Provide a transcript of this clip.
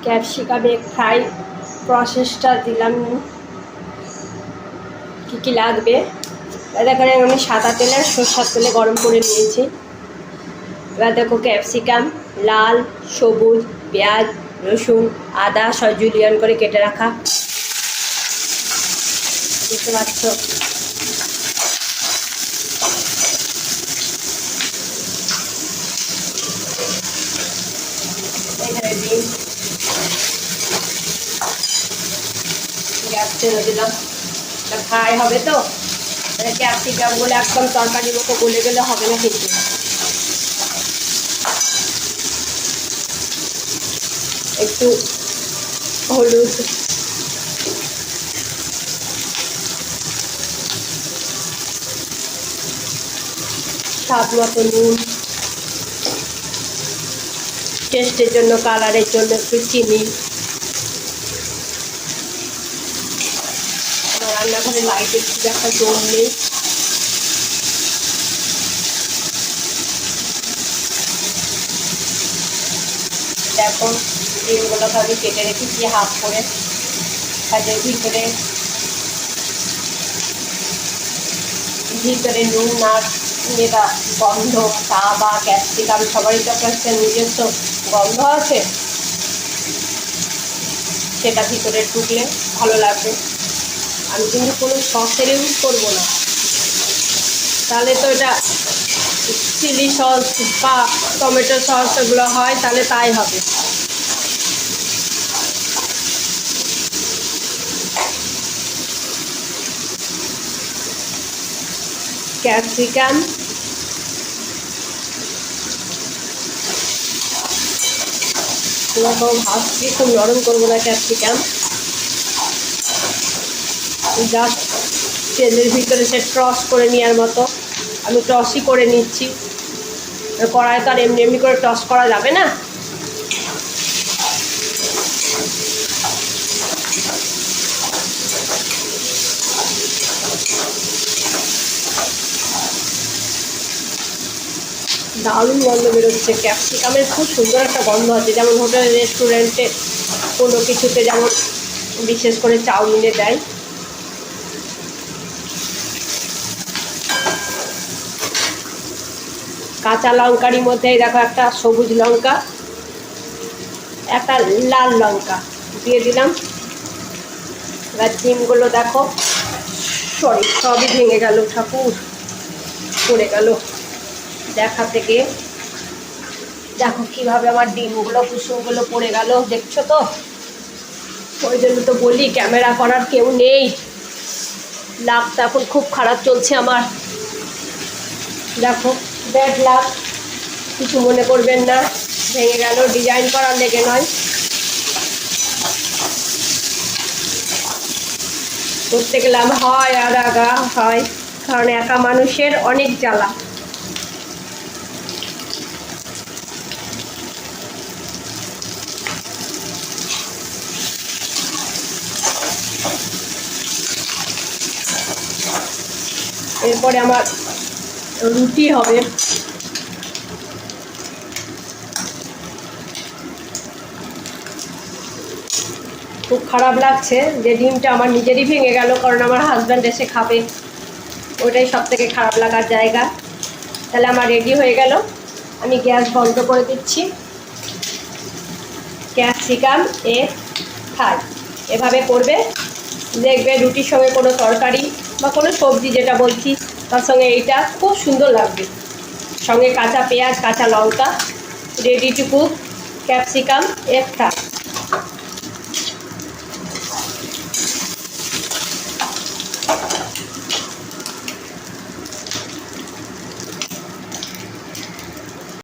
Capsicum egg fry প্রসেসটা দিলাম, কী কী লাগবে। এখানে আমি সাদা তেলে আর সরষের তেলে গরম করে নিয়েছি। এবার দেখো ক্যাপসিকাম, লাল, সবুজ, পেঁয়াজ, রসুন, আদা সব জুলিয়ান করে কেটে রাখা, বুঝতে পারছো। এখানে ডিম, গ্যাস ছেড়ে দিলাম, এটা ফ্রাই হবে তো। ক্যাপসিকামগুলো একদম তরকারির মতো গলে গেলে হবে না কিন্তু। একটু হলুদ, স্বাদ মতো নুন, টেস্টের জন্য, কালারের জন্য একটু চিনি। আমার রান্নাঘরে লাইটের খুব একটা জোর নেই। দেখো ডিমগুলোকে আমি কেটে রেখেছি হাফ করে, তাদের ভিতরে নুন আর যেটা গন্ধ, চা বা ক্যাপসিকাম সবারই তো একটা নিজস্ব গন্ধ আছে, সেটা ভিতরে ঢুকলে ভালো লাগবে। আমি কিন্তু কোনো সসের ইউজ করবো না, তাহলে তো এটা চিলি সস বা টমেটো সস এগুলো হয়, তাহলে তাই হবে। ক্যাপসিকাম, ভাজছি, খুব নরম করবো না ক্যাপসিকাম, জাস্ট তেলের ভিতরে সে টস করে নেওয়ার মতো আমি টসই করে নিচ্ছি। কড়াই তো আর এমনি এমনি করে টস করা যাবে না। দারুণ গন্ধ বেরোচ্ছে, ক্যাপসিকামের খুব সুন্দর একটা গন্ধ আছে, যেমন হোটেল রেস্টুরেন্টে কোনো কিছুতে যেমন বিশেষ করে চাউমিনে দেয়। কাঁচা লঙ্কারই মধ্যেই দেখো একটা সবুজ লঙ্কা, একটা লাল লঙ্কা দিয়ে দিলাম। এবার ডিমগুলো দেখো, সবই ভেঙে গেল, ঠাকুর পড়ে গেল দেখা থেকে। দেখো কিভাবে আমার ডিমগুলো কুসুমগুলো পড়ে গেল, দেখছো তো। ওই জন্য তো বলি ক্যামেরা করার কেউ নেই, লাকটা এখন খুব খারাপ চলছে আমার। দেখো ব্যাড লাক, কিছু মনে করবেন না, ভেঙে গেল, ডিজাইন করার লেগে নয়। করতে গেলাম হয় আর আগা হয়, কারণ একা মানুষের অনেক জ্বালা। এরপরে আমার রুটি হবে। খুব খারাপ লাগছে যে ডিমটা আমার নিজেরই ভেঙে গেল, কারণ আমার হাজব্যান্ড এসে খাবে, ওটাই সব থেকে খারাপ লাগার জায়গা। তাহলে আমার রেডি হয়ে গেল, আমি গ্যাস বন্ধ করে দিচ্ছি। ক্যাপসিকাম এগ ফ্রাই এভাবে করবে, দেখবে রুটির সঙ্গে কোনো তরকারি বা কোনো সবজি যেটা বলছি তার সঙ্গে এইটা খুব সুন্দর লাগবে। সঙ্গে কাঁচা পেঁয়াজ, কাঁচা লঙ্কা, ready to cook capsicum egg fry.